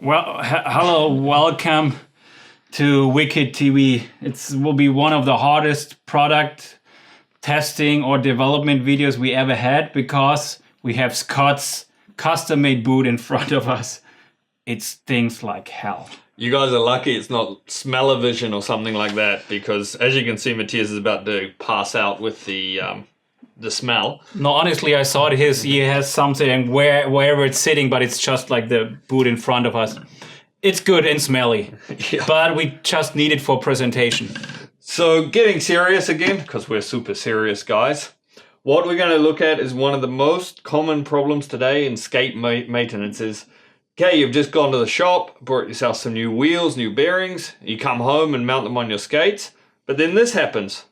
Well, hello, welcome to Wicked TV. It will be one of the hardest product testing or development videos we ever had because we have Scott's custom-made boot in front of us. It stinks like hell. You guys are lucky it's not smell-o-vision or something like that, because as you can see, Matthias is about to pass out with the smell. No, honestly, I saw he has something wherever it's sitting, but it's just like the boot in front of us. It's good and smelly, Yeah. but we just need it for presentation. So getting serious again, because we're super serious guys. What we're going to look at is one of the most common problems today in skate maintenance is, okay, you've just gone to the shop, bought yourself some new wheels, new bearings, you come home and mount them on your skates, but then this happens.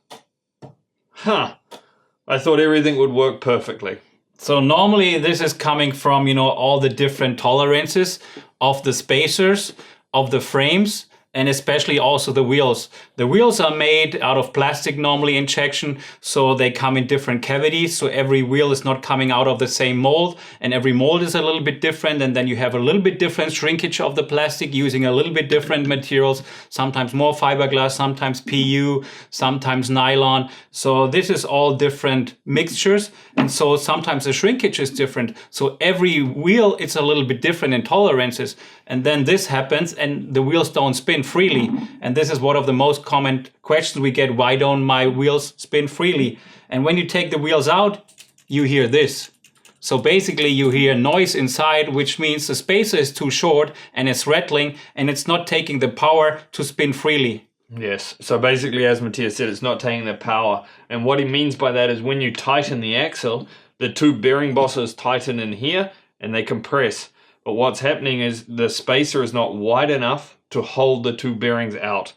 I thought everything would work perfectly. So normally this is coming from, all the different tolerances of the spacers, of the frames, and especially also the wheels. The wheels are made out of plastic normally injection, so they come in different cavities. So every wheel is not coming out of the same mold, and every mold is a little bit different. And then you have a little bit different shrinkage of the plastic using a little bit different materials, sometimes more fiberglass, sometimes PU, sometimes nylon. So this is all different mixtures. And so sometimes the shrinkage is different. So every wheel, it's a little bit different in tolerances. And then this happens and the wheels don't spin freely. And this is one of the most common questions we get. Why don't my wheels spin freely? And when you take the wheels out, you hear this. So basically you hear noise inside, which means the spacer is too short and it's rattling and it's not taking the power to spin freely. Yes, so basically as Matthias said, it's not taking the power. And what he means by that is when you tighten the axle, the two bearing bosses tighten in here and they compress. But what's happening is the spacer is not wide enough to hold the two bearings out.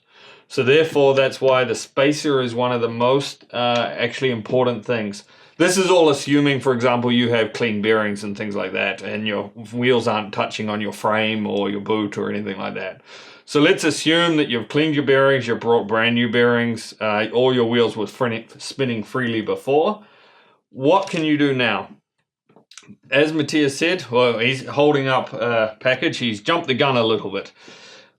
So therefore, that's why the spacer is one of the most actually important things. This is all assuming, for example, you have clean bearings and things like that, and your wheels aren't touching on your frame or your boot or anything like that. So let's assume that you've cleaned your bearings, you've brought brand new bearings, all your wheels were spinning freely before. What can you do now? As Matthias said, well, he's holding up a package. He's jumped the gun a little bit.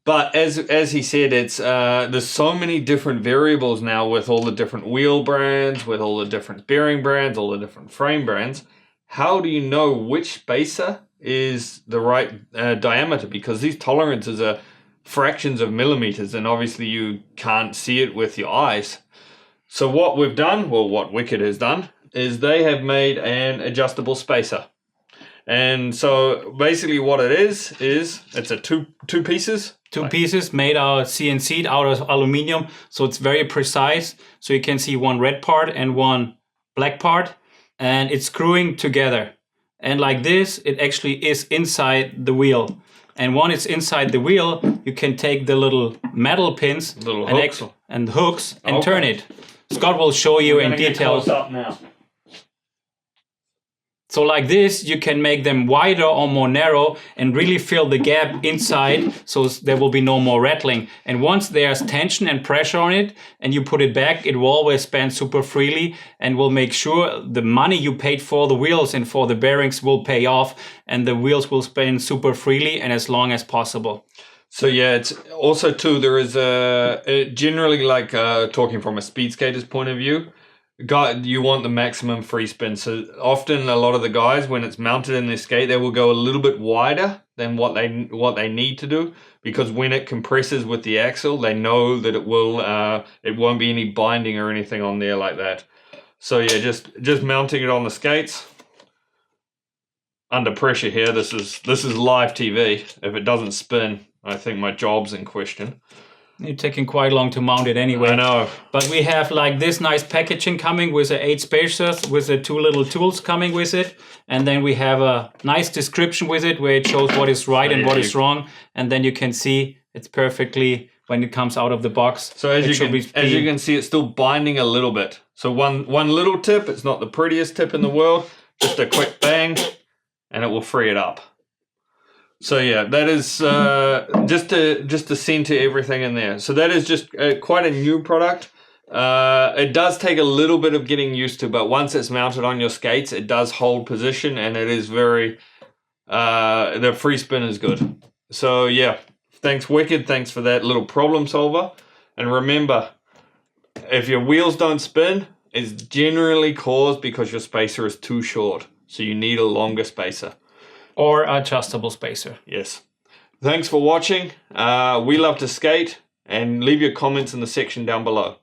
But as he said, it's there's so many different variables now with all the different wheel brands, with all the different bearing brands, all the different frame brands. How do you know which spacer is the right diameter? Because these tolerances are fractions of millimeters, and obviously you can't see it with your eyes. So what we've done, well, what Wicked has done, is they have made an adjustable spacer. And so basically what it is it's a two pieces. Two pieces made out CNC'd out of aluminum, so it's very precise. So you can see one red part and one black part, and it's screwing together. And like this, it actually is inside the wheel. And when it's inside the wheel, you can take the little metal pins and hooks and turn it. Scott will show you in detail. Up now. So like this, you can make them wider or more narrow and really fill the gap inside, so there will be no more rattling. And once there's tension and pressure on it and you put it back, it will always span super freely and will make sure the money you paid for the wheels and for the bearings will pay off, and the wheels will spin super freely and as long as possible. So yeah, it's also too, there is generally, like talking from a speed skater's point of view, you want the maximum free spin. So often a lot of the guys, when it's mounted in their skate, they will go a little bit wider than what they need to do, because when it compresses with the axle, they know that it won't be any binding or anything on there like that. So yeah, just mounting it on the skates under pressure here. This is live TV. If it doesn't spin, I think my job's in question. You're taking quite long to mount it anyway. I know. But we have like this nice packaging coming with the 8 spacers, with the 2 little tools coming with it. And then we have a nice description with it where it shows what is right and what is wrong. And then you can see it's perfectly when it comes out of the box. So as you can see, it's still binding a little bit. So one little tip, it's not the prettiest tip in the world, just a quick bang, and it will free it up. So yeah, that is just to center everything in there. So that is just quite a new product. It does take a little bit of getting used to, but once it's mounted on your skates, it does hold position, and it is very, the free spin is good. So yeah, thanks Wicked, thanks for that little problem solver. And remember, if your wheels don't spin, it's generally caused because your spacer is too short. So you need a longer spacer. Or adjustable spacer. Yes. Thanks for watching. We love to skate, and leave your comments in the section down below.